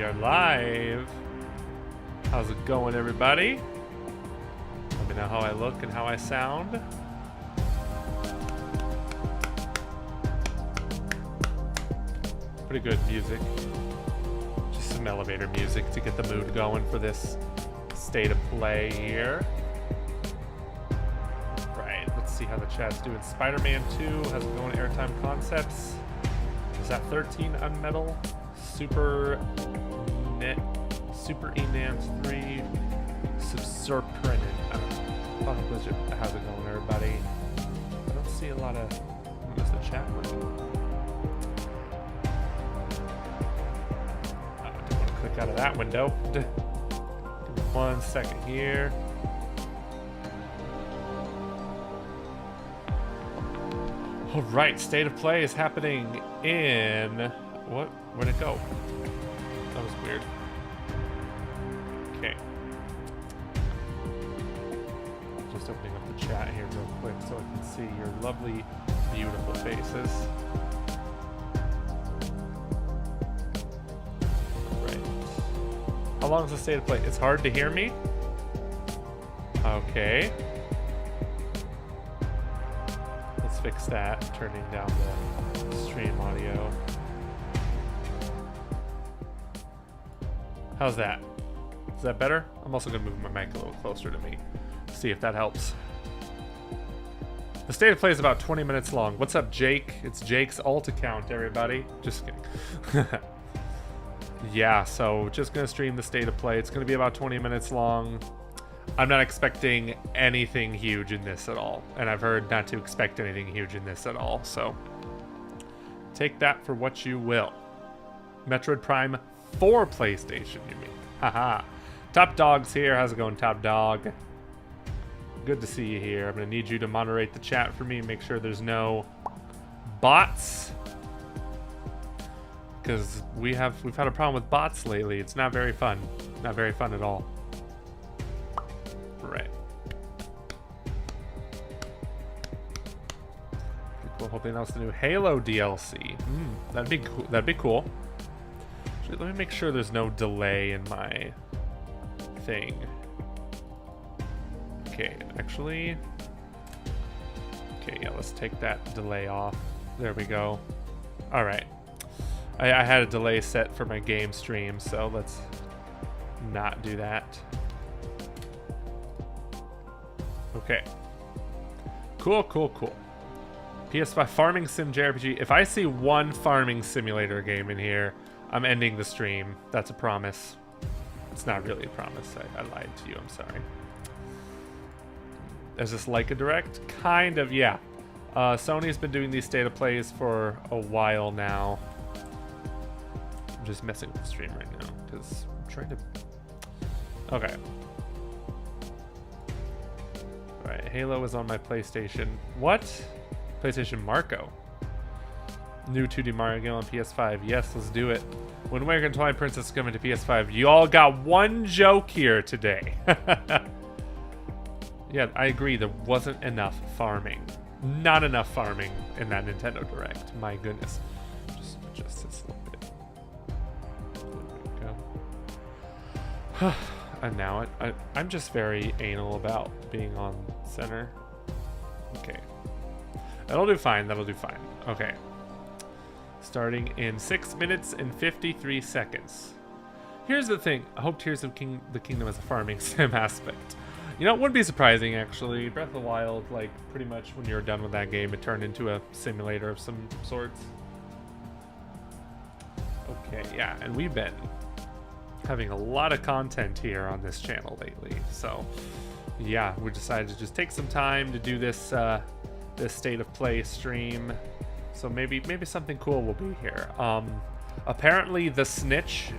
We are live. How's it going, everybody? Let me know how I look and how I sound. Pretty good music. Just some elevator music to get the mood going for this state of play here. Right, let's see how the chat's doing. Spider-Man 2, how's it going? Airtime Concepts. Is that 13 Unmetal? Super Enance 3 Subserprenant. I don't know. How's it going, everybody? I don't see a lot of. What's the chat like? I don't want to click out of that window. Give me 1 second here. All right, state of play is happening in what? Where'd it go? That was weird. Okay. Just opening up the chat here real quick so I can see your lovely, beautiful faces. Right. How long is the state of play? It's hard to hear me? Okay. Let's fix that. Turning down the stream audio. How's that? Is that better? I'm also going to move my mic a little closer to me. See if that helps. The state of play is about 20 minutes long. What's up, Jake? It's Jake's alt account, everybody. Just kidding. Yeah, so just going to stream the state of play. It's going to be about 20 minutes long. I'm not expecting anything huge in this at all. And I've heard not to expect anything huge in this at all. So take that for what you will. Metroid Prime for PlayStation, you mean? Haha. Top Dog's here. How's it going, Top Dog? Good to see you here. I'm gonna need you to moderate the chat for me and make sure there's no bots, because we've had a problem with bots lately. It's not very fun. Not very fun at all. Right. Cool. Hope they announce the new Halo DLC. That'd be cool. That'd be cool. Let me make sure there's no delay in my thing. Okay, actually. Okay, yeah, let's take that delay off. There we go. All right. I had a delay set for my game stream, so let's not do that. Okay. Cool. PS5 Farming Sim JRPG. If I see one farming simulator game in here, I'm ending the stream. That's a promise. It's not really a promise. I lied to you. I'm sorry. Is this like a direct? Kind of, yeah. Sony's been doing these state of plays for a while now. I'm just messing with the stream right now because I'm trying to. Okay. All right. Halo is on my PlayStation. What? PlayStation Marco. New 2D Mario game on PS5. Yes, let's do it. When Waker and Twilight Princess is coming to PS5, you all got one joke here today. Yeah, I agree. There wasn't enough farming. Not enough farming in that Nintendo Direct. My goodness. Just this little bit. There we go. And now I'm just very anal about being on center. Okay. That'll do fine. Okay. Starting in 6 minutes and 53 seconds. Here's the thing. I hope Tears of the Kingdom has a farming sim aspect. You know, it wouldn't be surprising, actually. Breath of the Wild, like, pretty much when you were done with that game, it turned into a simulator of some sorts. Okay, yeah, and we've been having a lot of content here on this channel lately. So, yeah, we decided to just take some time to do this this state of play stream. So maybe something cool will be here. Apparently the Snitch,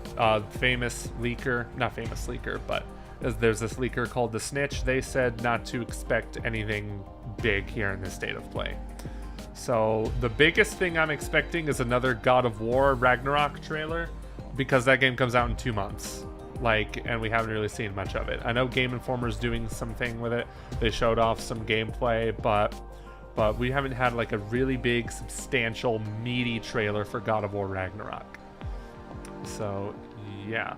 famous leaker, not famous leaker, but there's this leaker called the Snitch. They said not to expect anything big here in this state of play. So the biggest thing I'm expecting is another God of War Ragnarok trailer, because that game comes out in 2 months. And we haven't really seen much of it. I know Game Informer's doing something with it. They showed off some gameplay, but we haven't had like a really big, substantial, meaty trailer for God of War Ragnarok. So, yeah.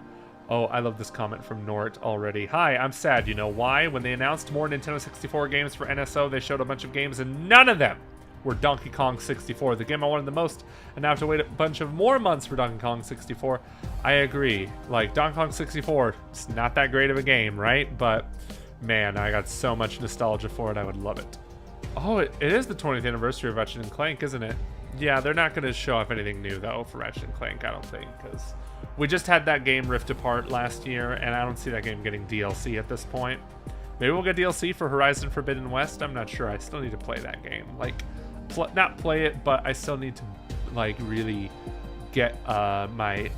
Oh, I love this comment from Nort already. Hi, I'm sad. You know why? When they announced more Nintendo 64 games for NSO, they showed a bunch of games and none of them were Donkey Kong 64, the game I wanted the most, and now I have to wait a bunch of more months for Donkey Kong 64. I agree. Like, Donkey Kong 64, it's not that great of a game, right? But, man, I got so much nostalgia for it, I would love it. Oh, it is the 20th anniversary of Ratchet & Clank, isn't it? Yeah, they're not going to show off anything new, though, for Ratchet & Clank, I don't think, because we just had that game Rift Apart last year, and I don't see that game getting DLC at this point. Maybe we'll get DLC for Horizon Forbidden West, I'm not sure. I still need to play that game. Like, not play it, but I still need to, like, really get my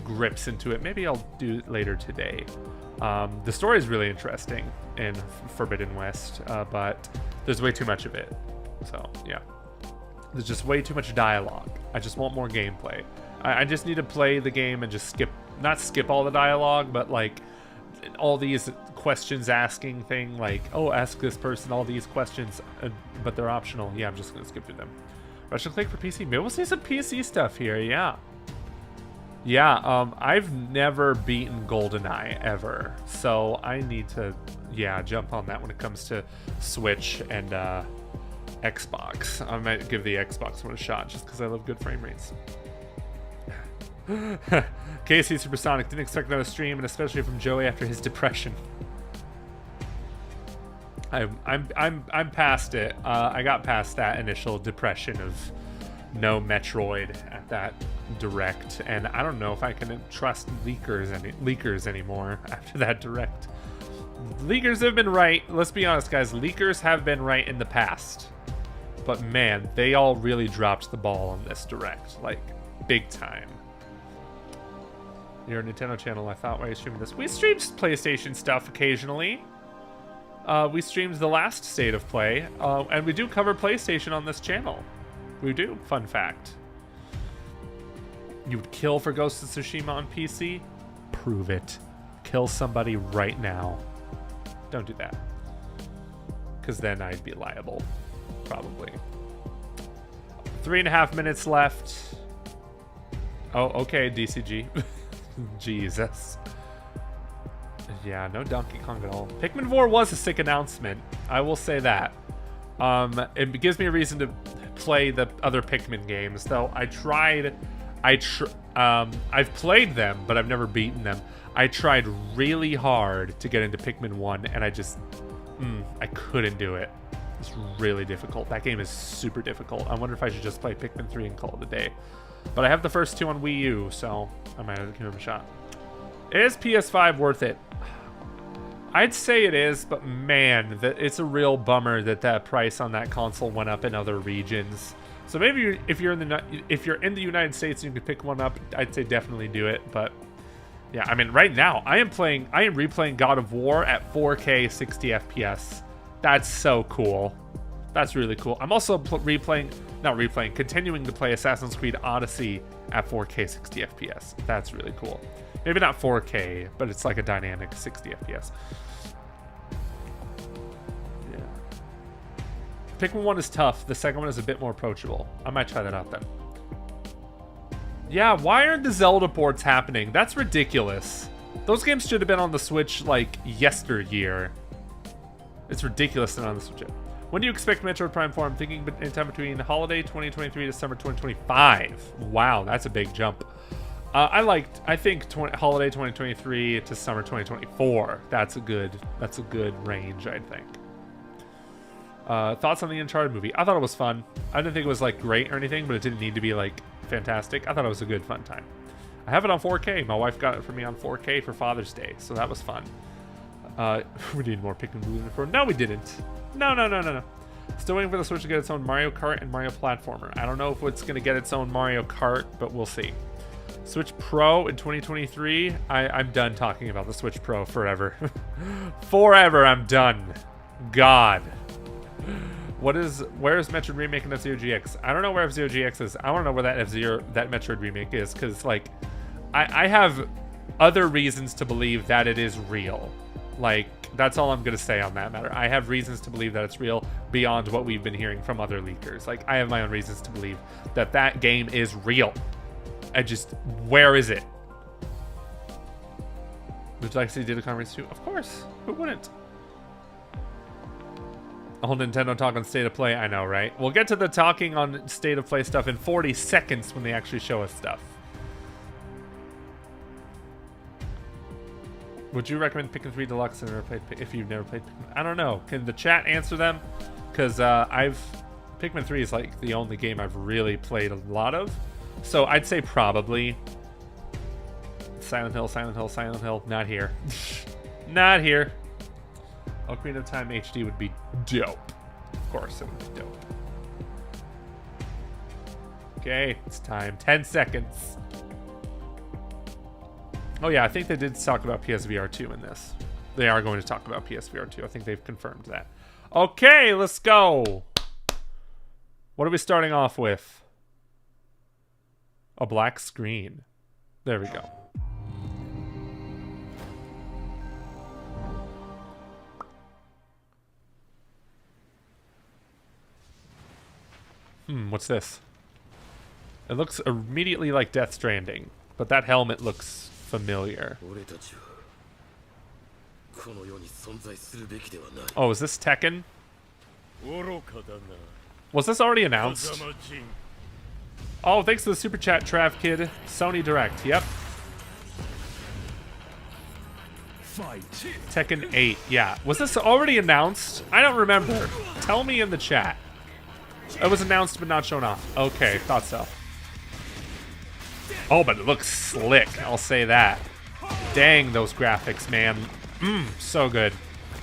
grips into it. Maybe I'll do it later today. The story is really interesting in Forbidden West, but there's way too much of it. So, yeah. There's just way too much dialogue. I just want more gameplay. I just need to play the game and just not skip all the dialogue, but like all these questions asking thing, like, oh, ask this person all these questions, but they're optional. Yeah, I'm just gonna skip through them. Ratchet & Clank for PC. Maybe we'll see some PC stuff here. Yeah. Yeah, I've never beaten GoldenEye ever, so I need to, yeah, jump on that when it comes to Switch and Xbox. I might give the Xbox one a shot just because I love good frame rates. KC Supersonic didn't expect another stream, and especially from Joey after his depression. I'm past it. I got past that initial depression of no Metroid at that direct, and I don't know if I can trust leakers anymore after that direct. Leakers have been right. Let's be honest, guys. Leakers have been right in the past, but man, they all really dropped the ball on this direct, like big time. Your Nintendo channel, I thought, why are you streaming this? We stream PlayStation stuff occasionally. We streamed the last State of Play, and we do cover PlayStation on this channel. We do, fun fact. You would kill for Ghost of Tsushima on PC? Prove it. Kill somebody right now. Don't do that. Because then I'd be liable. Probably. 3.5 minutes left. Oh, okay, DCG. Jesus. Yeah, no Donkey Kong at all. Pikmin 4 was a sick announcement. I will say that. It gives me a reason to play the other Pikmin games, though. I've played them, but I've never beaten them. I tried really hard to get into Pikmin 1, and I just, I couldn't do it. It's really difficult. That game is super difficult. I wonder if I should just play Pikmin 3 and call it a day. But I have the first two on Wii U, so I might have to give them a shot. Is PS5 worth it? I'd say it is, but man, it's a real bummer that price on that console went up in other regions. So maybe if you're in the United States and you can pick one up, I'd say definitely do it. But yeah, I mean, right now I am replaying God of War at 4K 60 FPS. That's so cool. That's really cool. I'm also continuing to play Assassin's Creed Odyssey at 4K 60 FPS. That's really cool. Maybe not 4K, but it's like a dynamic 60 FPS. Yeah. Pikmin 1 is tough. The second one is a bit more approachable. I might try that out then. Yeah, why aren't the Zelda ports happening? That's ridiculous. Those games should have been on the Switch like yesteryear. It's ridiculous they're not on the Switch yet. When do you expect Metroid Prime 4? I'm thinking anytime between holiday 2023 to summer 2025. Wow, that's a big jump. I think holiday 2023 to summer 2024. That's a good range, I think. Thoughts on the Uncharted movie? I thought it was fun. I didn't think it was like great or anything, but it didn't need to be like fantastic. I thought it was a good fun time. I have it on 4K. My wife got it for me on 4K for Father's Day, so that was fun. We need more Pikmin Blue and 4. No, we didn't. No. Still waiting for the Switch to get its own Mario Kart and Mario Platformer. I don't know if it's going to get its own Mario Kart, but we'll see. Switch Pro in 2023. I'm done talking about the Switch Pro forever. Forever, I'm done. God. Where is Metroid Remake and F-Zero GX? I don't know where F-Zero GX is. I want to know where that Metroid Remake is, because like I have other reasons to believe that it is real. Like, that's all I'm going to say on that matter. I have reasons to believe that it's real beyond what we've been hearing from other leakers. Like, I have my own reasons to believe that game is real. Where is it? Would you like to see Diddy Kong Race 2? Of course. Who wouldn't? A whole Nintendo talk on State of Play. I know, right? We'll get to the talking on State of Play stuff in 40 seconds when they actually show us stuff. Would you recommend Pikmin 3 Deluxe and never played if you've never played Pikmin? I don't know. Can the chat answer them? Because Pikmin 3 is like the only game I've really played a lot of. So I'd say probably Silent Hill, Silent Hill, Silent Hill. Not here. Not here. Ocarina of Time HD would be dope. Of course it would be dope. Okay, it's time. 10 seconds. Oh yeah, I think they did talk about PSVR 2 in this. They are going to talk about PSVR 2. I think they've confirmed that. Okay, let's go. What are we starting off with? A black screen. There we go. What's this? It looks immediately like Death Stranding, but that helmet looks familiar. Oh, is this Tekken? Was this already announced? Oh, thanks to the super chat, Trav Kid. Sony Direct, yep. Tekken 8, yeah. Was this already announced? I don't remember. Tell me in the chat. It was announced but not shown off. Okay, thought so. Oh, but it looks slick, I'll say that. Dang, those graphics, man. So good.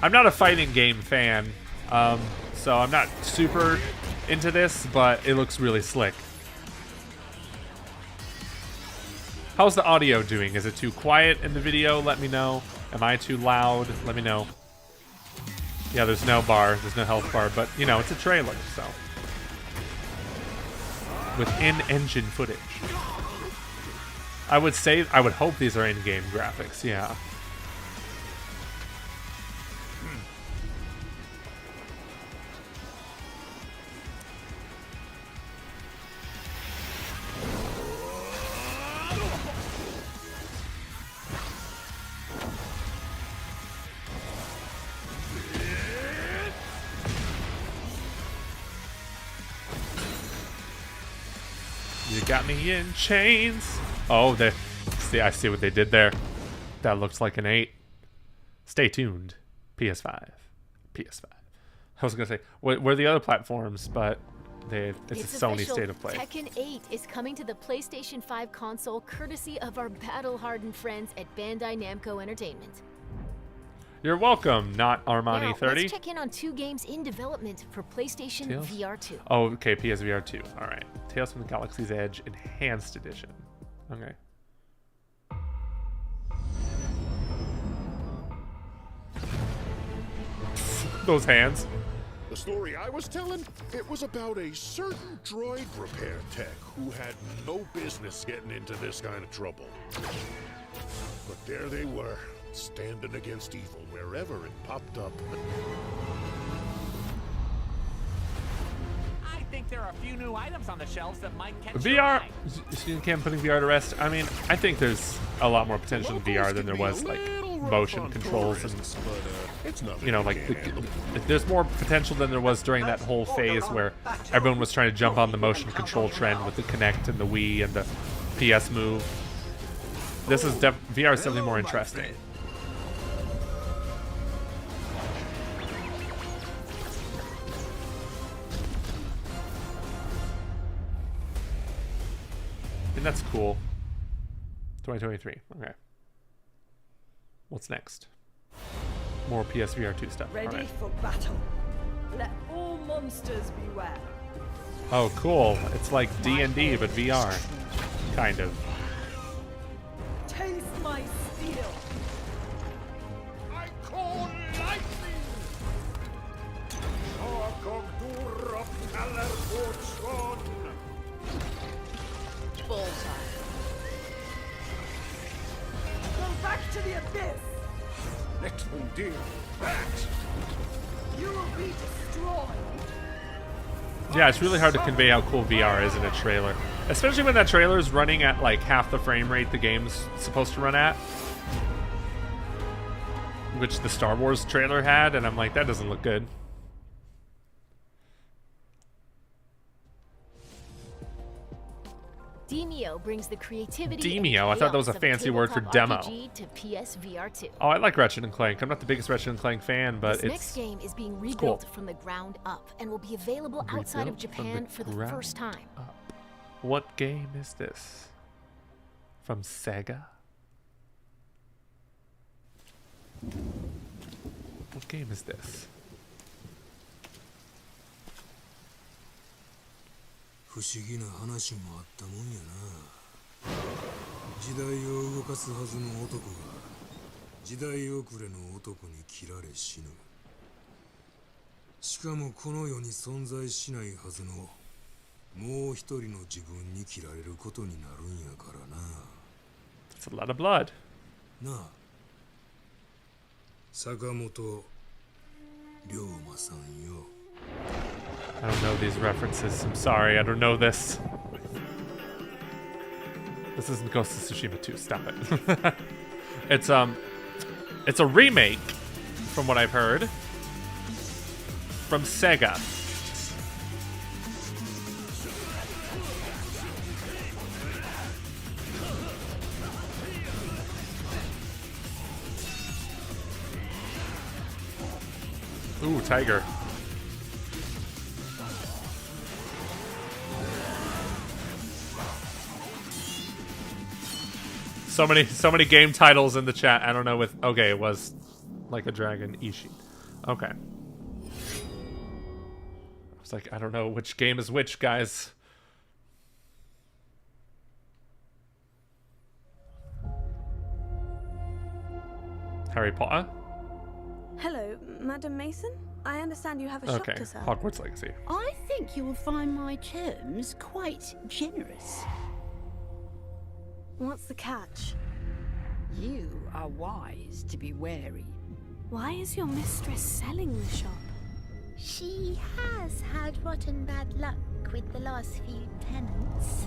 I'm not a fighting game fan, so I'm not super into this, but it looks really slick. How's the audio doing? Is it too quiet in the video? Let me know. Am I too loud? Let me know. Yeah, there's no bar. There's no health bar, but, you know, it's a trailer, so. With in-engine footage. I would hope these are in-game graphics, yeah. You got me in chains. Oh, I see what they did there. That looks like an 8. Stay tuned. PS5. PS5. I was going to say, where are the other platforms, but it's a Sony official. State of Play. Tekken 8 is coming to the PlayStation 5 console courtesy of our battle-hardened friends at Bandai Namco Entertainment. You're welcome, not Armani 30. Let's check in on 2 games in development for PlayStation VR 2. Oh, okay, PSVR 2. All right. Tales from the Galaxy's Edge Enhanced Edition. Okay. Those hands. The story I was telling, it was about a certain droid repair tech who had no business getting into this kind of trouble. But there they were, standing against evil wherever it popped up. I think there are a few new items on the shelves that might catch VR. your eye. You can't put VR to rest. I mean, I think there's a lot more potential in VR than there was like motion controls and you know, like there's more potential than there was during that whole phase where everyone was trying to jump on the motion control trend with the Kinect and the Wii and the PS Move. This is VR is definitely more interesting. And that's cool. 2023. Okay. What's next? More PSVR 2 stuff. Ready for battle. Let all monsters beware. Oh, cool. It's like D&D, but VR. Kind of. Taste my steel. I call lightning! Bullseye. Go back to the abyss. Next one, dear. That! You will be destroyed. Yeah, it's really hard to convey how cool VR is in a trailer. Especially when that trailer is running at like half the frame rate the game's supposed to run at. which the Star Wars trailer had, and I'm like, that doesn't look good. Demio brings the creativity. Demio? I thought that was a fancy word for demo. RPG to PSVR 2. Oh, I like Ratchet and Clank. I'm not the biggest Ratchet and Clank fan, but This next game is being rebuilt from the ground up and will be available outside of Japan for the first time. What game is this? From Sega? What game is this? 不思議な話もあったもんやな。時代を動かすはずの男が時代遅れの男に切られ死ぬ。しかもこの世に存在しないはずのもう一人の自分に切られることになるんやからな。That's a lot of blood. なあ、坂本龍馬さんよ。 I don't know these references. I'm sorry, I don't know this. This isn't Ghost of Tsushima 2. Stop it. It's a remake, from what I've heard, from Sega. Ooh, tiger. So many game titles in the chat. I don't know with... Okay, it was like a dragon. Ishin. Okay. I was like, I don't know which game is which, guys. Harry Potter? Hello, Madam Mason. I understand you have a shop Okay, to sell. Hogwarts Legacy. I think you will find my terms quite generous. What's the catch? You are wise to be wary. Why is your mistress selling the shop? She has had rotten bad luck with the last few tenants.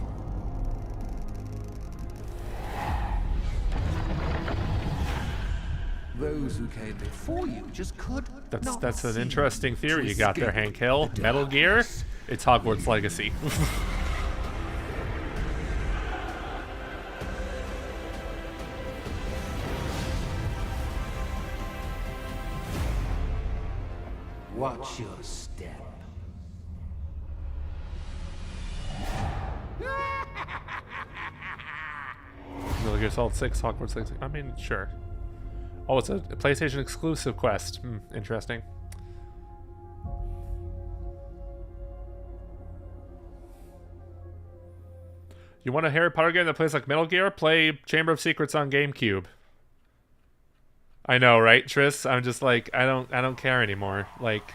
Those who came before you just could That's an interesting theory you got there, Hank Hill. Metal Gear? It's Hogwarts Legacy. Watch your step. Metal Gear Solid 6, Hogwarts Legacy. I mean, sure. Oh, it's a PlayStation exclusive quest. Interesting. You want a Harry Potter game that plays like Metal Gear? Play Chamber of Secrets on GameCube. I know, right, Triss? I'm just like, I don't care anymore. Like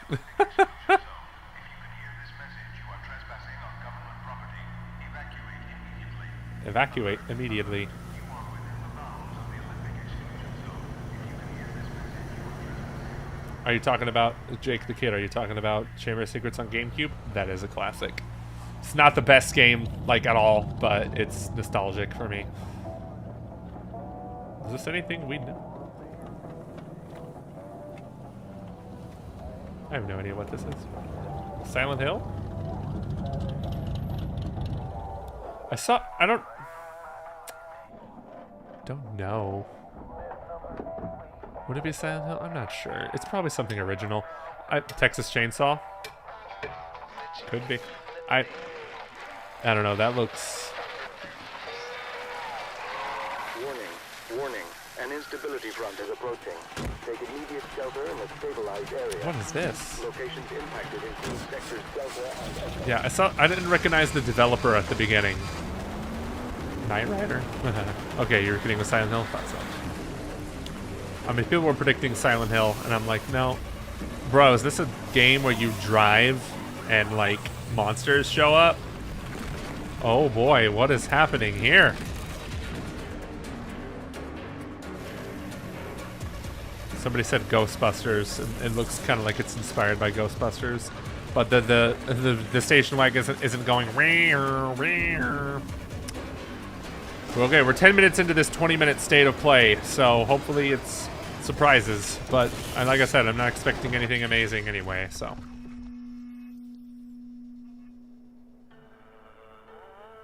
evacuate immediately. Are you talking about Jake the Kid? Are you talking about Chamber of Secrets on GameCube? That is a classic. It's not the best game, like, at all, but it's nostalgic for me. Is this anything we know? I have no idea what this is. Silent Hill? I don't know. Would it be Silent Hill? I'm not sure. It's probably something original. Texas Chainsaw? Could be. I don't know. That looks... Warning. An instability front is approaching. Take immediate shelter in a stabilized area. What is this? Locations impacted include sectors Delta and... Yeah, I didn't recognize the developer at the beginning. Knight Rider? Okay, you're kidding with Silent Hill? Thought so. I mean, people were predicting Silent Hill, and I'm like, no. Bro, is this a game where you drive and, like, monsters show up? Oh boy, what is happening here? Somebody said Ghostbusters, and it looks kind of like it's inspired by Ghostbusters. But the station wagon isn't going... Okay, we're 10 minutes into this 20-minute state of play, so hopefully it's surprises, but like I said, I'm not expecting anything amazing anyway, so.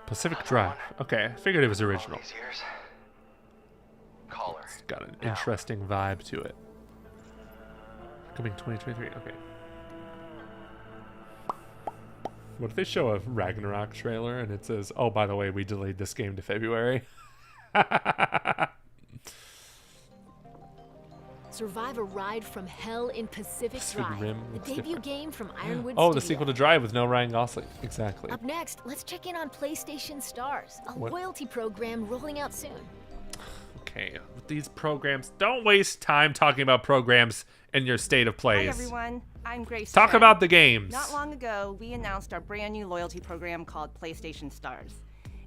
Pacific Drive. Okay, I figured it was original. It's got an interesting vibe to it. Coming 2023, okay. What if they show a Ragnarok trailer and it says, oh, by the way, we delayed this game to February? Survive a ride from hell in Pacific Drive, Rim, the debut different. game from Ironwood Oh, Studio. the sequel to Drive with no Ryan Gosling. Exactly. Up next, let's check in on PlayStation Stars, a What? loyalty program rolling out soon. Okay, with these programs, don't waste time talking about programs in your state of plays. Hi everyone, I'm Grace. Talk Chen. about the games. Not long ago, we announced our brand new loyalty program called PlayStation Stars.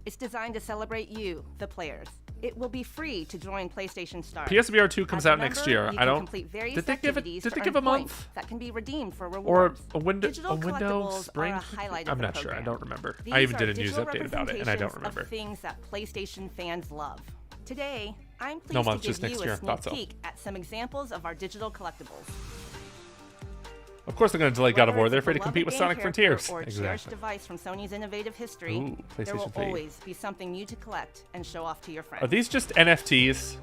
It's designed to celebrate you, the players. It will be free to join PlayStation Stars. PSVR 2 comes As a out next member, year. you I can don't. complete various Did they give it? activities Did to they earn give a points month? that can be redeemed for Or rewards. a window? Digital A window collectibles spring? are a highlight I'm of the not sure. I program. don't remember. These I even are did a news digital update about it, and I don't representations remember. of things that PlayStation fans love. Today, I'm pleased No month, to just give next you year. a Thought sneak so. peek at some examples of our digital collectibles. Of course, they're going to delay God of War. Whether They're it's a afraid to compete with beloved Sonic game character Frontiers. or a cherished Exactly. device from Sony's innovative history, Ooh, there will PlayStation 3. always be something new to collect and show off to your friends. Are these just NFTs?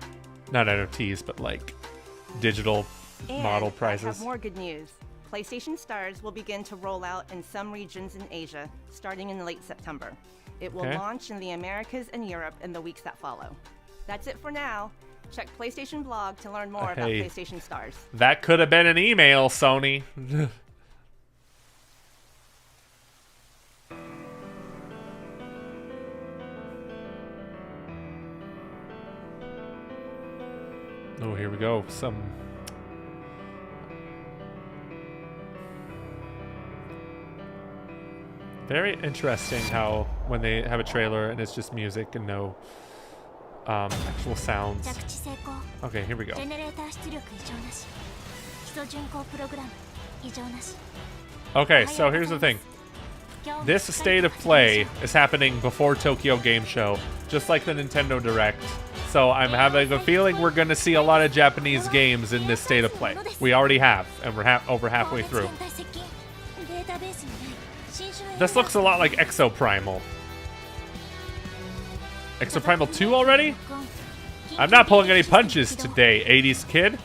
Not NFTs, but like digital model And I prizes. have more good news. PlayStation Stars will begin to roll out in some regions in Asia, starting in late September. It will Okay. launch in the Americas and Europe in the weeks that follow. That's it for now. Check PlayStation blog to learn more about Hey. PlayStation Stars. That could have been an email, Sony. Oh, here we go. Some very interesting how when they have a trailer and it's just music and no actual sounds. Okay, here we go. Okay, so here's the thing. This state of play is happening before Tokyo Game Show, just like the Nintendo Direct. So I'm having a feeling we're going to see a lot of Japanese games in this state of play. We already have, and we're over halfway through. This looks a lot like Exoprimal. Exoprimal 2 already? I'm not pulling any punches today, 80s kid.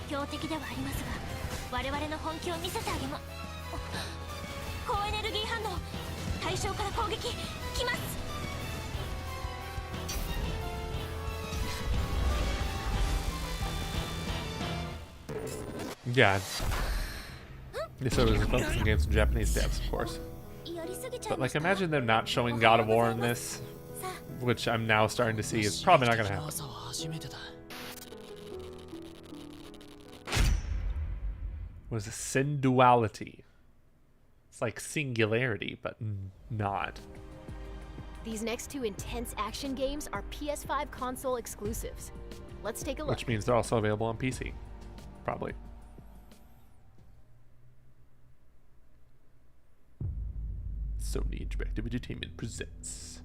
Yeah. This was focusing against some Japanese devs, of course. But like, imagine them not showing God of War in this, which I'm now starting to see is probably not going to happen. What is this? Synduality. It's like singularity, but not. These next two intense action games are PS5 console exclusives. Let's take a look. Which means they're also available on PC. Probably. Sony Interactive Entertainment presents.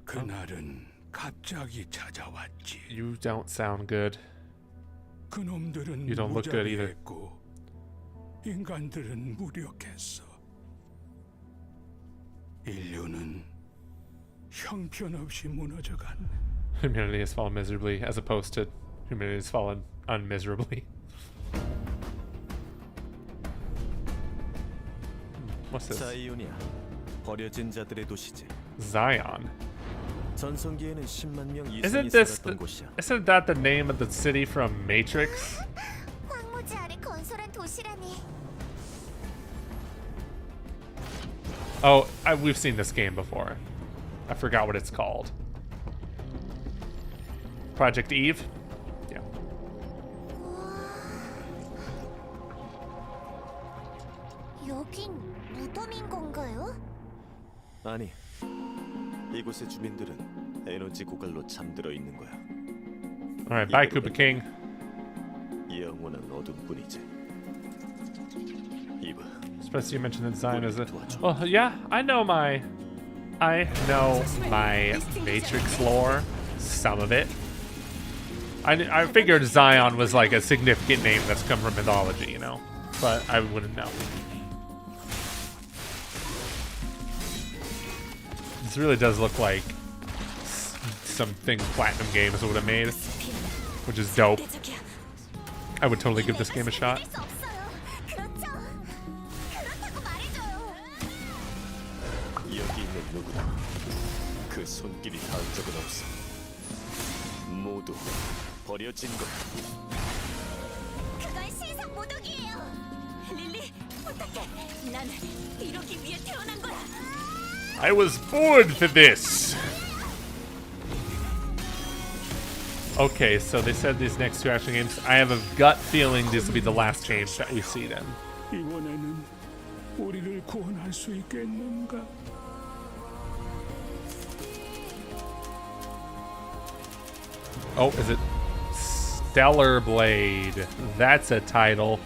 그날은 갑자기 찾아왔지. You don't sound good. 그놈들은 You don't look good either. 무자비했고 인간들은 무력했어. 인류는 형편없이 무너져갔네. Humanity has fallen miserably, as opposed to humanity has fallen unmiserably. What's this? 자이온이야. 버려진 자들의 도시지. Zion. 전성기에는 10만 명 이상이 Isn't this 살았던 곳이야. isn't that the name of the city from Matrix? 황무지 아래 건설한 도시라니. Oh, we've seen this game before. I forgot what it's called. Project Eve? Yeah. 여긴 무덤인 건가요? 아니, 이곳의 주민들은 에너지 고갈로 잠들어 있는 거야. Alright, bye, Koopa King. 영원한 어둠뿐이지. 이봐. Especially you mentioned that Zion is a... Well, yeah, I know my Matrix lore. Some of it. I figured Zion was like a significant name that's come from mythology, you know, but I wouldn't know. This really does look like something Platinum Games would have made, which is dope. I would totally give this game a shot. 그 손길이 닿은 적은 없어. 모두 버려진 것. 그건 신상 모독이에요. 릴리, 부탁해. 난 이러기 위해 태어난 거야. I was born for this. Okay, so they said these next 2 action games. I have a gut feeling these will be the last games that we see them. 이번에는 우리를 구원할 수 있겠는가? Oh, is it Stellar Blade? That's a title.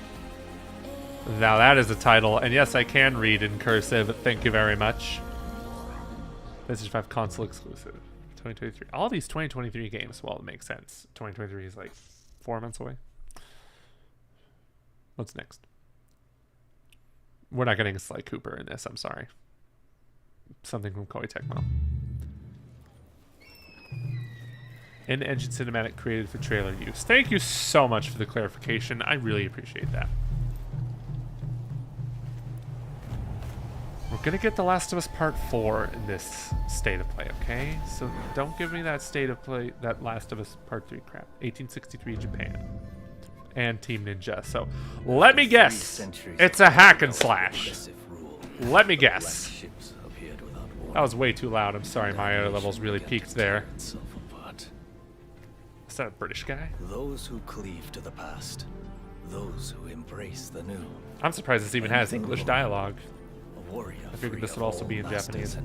Now that is a title, and yes, I can read in cursive. Thank you very much. PlayStation 5 console exclusive. 2023. All these 2023 games. Well, it makes sense. 2023 is like 4 months away. What's next? We're not getting a Sly Cooper in this. I'm sorry. Something from Koei Tecmo. In-engine cinematic created for trailer use. Thank you so much for the clarification. I really appreciate that. We're gonna get The Last of Us Part 4 in this state of play, okay? So don't give me that state of play, that Last of Us Part 3 crap. 1863 Japan. And Team Ninja. So let me guess. It's a hack and slash. Let me guess. That was way too loud. I'm sorry, my audio levels really peaked there. Is that a British guy? Those who cleave to the past, those who embrace the new. I'm surprised this even has English dialogue. A warrior. I figured this would also be in Japanese.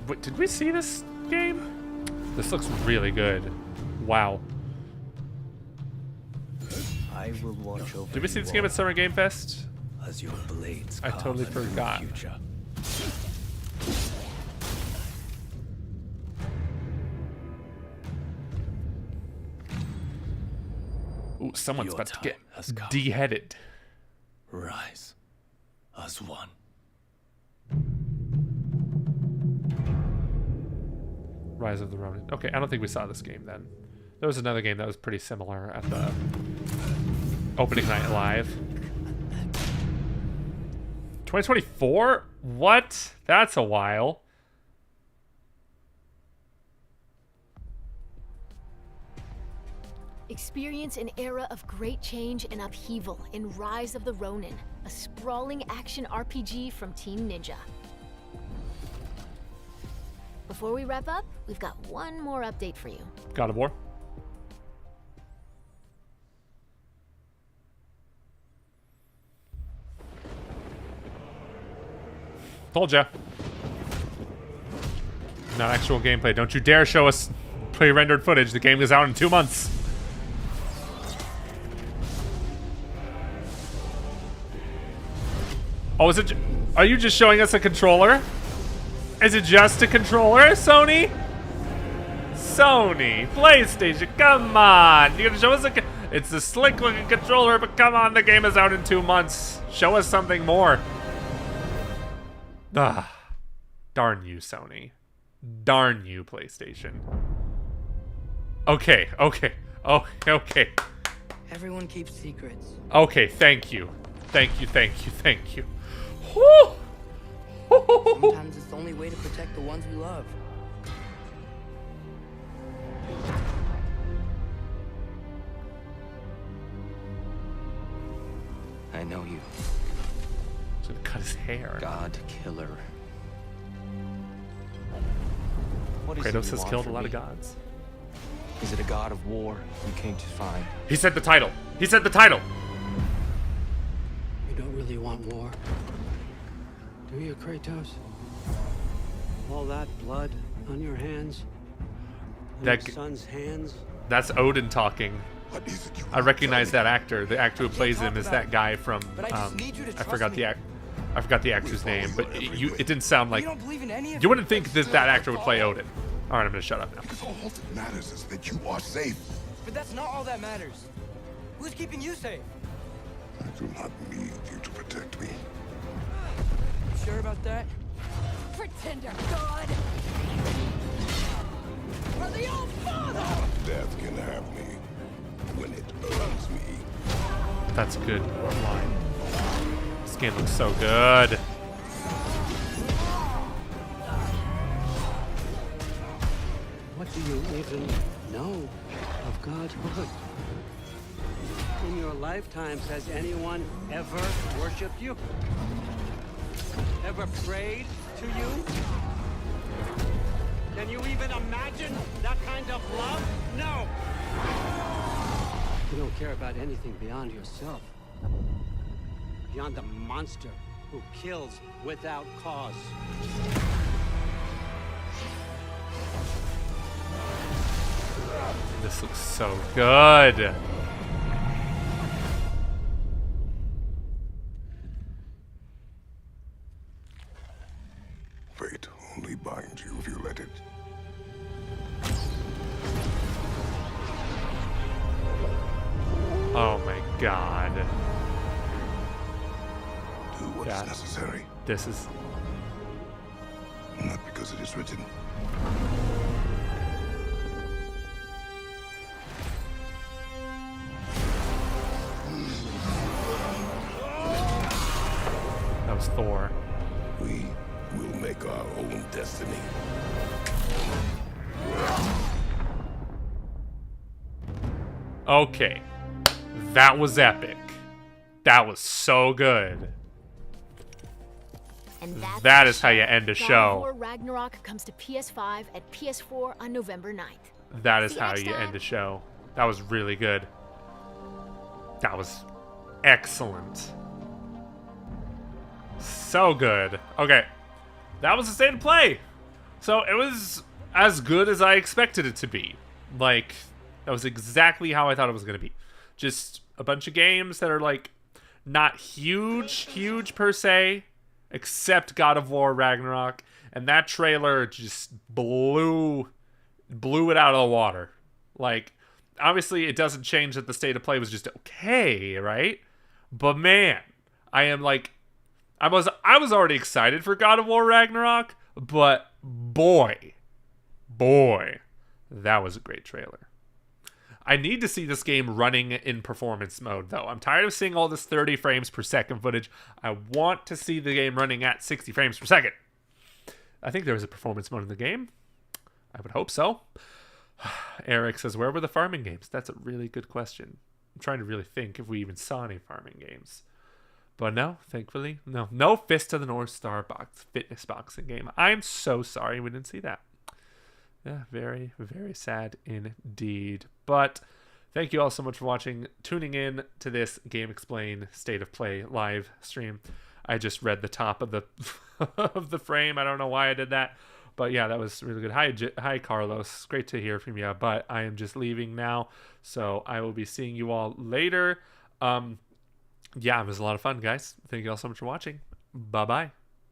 Wait, did we see this game? This looks really good. Wow. I will watch over. Did we see this game at Summer Game Fest? As your blades I totally forgot. Ooh, someone's about to get beheaded. Rise as one. Rise of the Ronin. Okay, I don't think we saw this game then. There was another game that was pretty similar at the opening night live. 2024? What? That's a while. Experience an era of great change and upheaval in Rise of the Ronin, a sprawling action RPG from Team Ninja. Before we wrap up, we've got one more update for you. God of War. Told ya. Not actual gameplay. Don't you dare show us pre-rendered footage. The game is out in 2 months. Oh, is it? Are you just showing us a controller? Is it just a controller, Sony? Sony, PlayStation, come on! You're gonna show us a? It's a slick-looking controller, but come on, the game is out in 2 months. Show us something more. Ah, darn you, Sony. Darn you, PlayStation. Okay. Everyone keeps secrets. Okay, thank you. Thank you. Whew. Sometimes it's the only way to protect the ones we love. I know you. Should cut his hair. God killer. What is Kratos has killed a lot of me? gods. Is it a god of war you came to find? He said the title. You don't really want war, do you, Kratos? All that blood on your hands? On That your son's hands? That's Odin talking. I recognize that actor. The actor who plays him is that guy from I forgot the actor's name, but it didn't sound like you wouldn't think that actor would play Odin. All right, I'm gonna shut up now. Because all that matters is that you are safe. But that's not all that matters. Who's keeping you safe? I do not need you to protect me. You sure about that? Pretender god! For the old father! Death can have me when it earns me. That's a good line. This game looks so good. What do you even know of godhood? In your lifetimes, has anyone ever worshipped you? Ever prayed to you? Can you even imagine that kind of love? No! You don't care about anything beyond yourself. Beyond the monster who kills without cause. This looks so good. Fate only binds you if you let it. Oh my god. Do what is necessary. This is... Not because it is written. That was Thor. We will make our own destiny. Okay. That was epic. That was so good. And that's That is how you end a show. War Ragnarok comes to PS5 and PS4 on November 9th. That is See you how next you time. end a show. That was really good. That was excellent. So good. Okay. That was the state of play. So it was as good as I expected it to be. Like, that was exactly how I thought it was going to be. Just a bunch of games that are like not huge per se, except God of War Ragnarok. And that trailer just blew it out of the water. Like, obviously it doesn't change that the state of play was just okay, right? But man, I was already excited for God of War Ragnarok, but boy, that was a great trailer. I need to see this game running in performance mode, though. I'm tired of seeing all this 30 frames per second footage. I want to see the game running at 60 frames per second. I think there was a performance mode in the game. I would hope so. Eric says, where were the farming games? That's a really good question. I'm trying to really think if we even saw any farming games. But no, thankfully, no. No Fist of the North Star fitness boxing game. I'm so sorry we didn't see that. Yeah, very, very sad indeed. But thank you all so much for watching, tuning in to this GameXplain State of Play live stream. I just read the top of the of the frame. I don't know why I did that. But yeah, that was really good. Hi, Carlos. Great to hear from you. But I am just leaving now. So I will be seeing you all later. Yeah, it was a lot of fun, guys. Thank you all so much for watching. Bye-bye.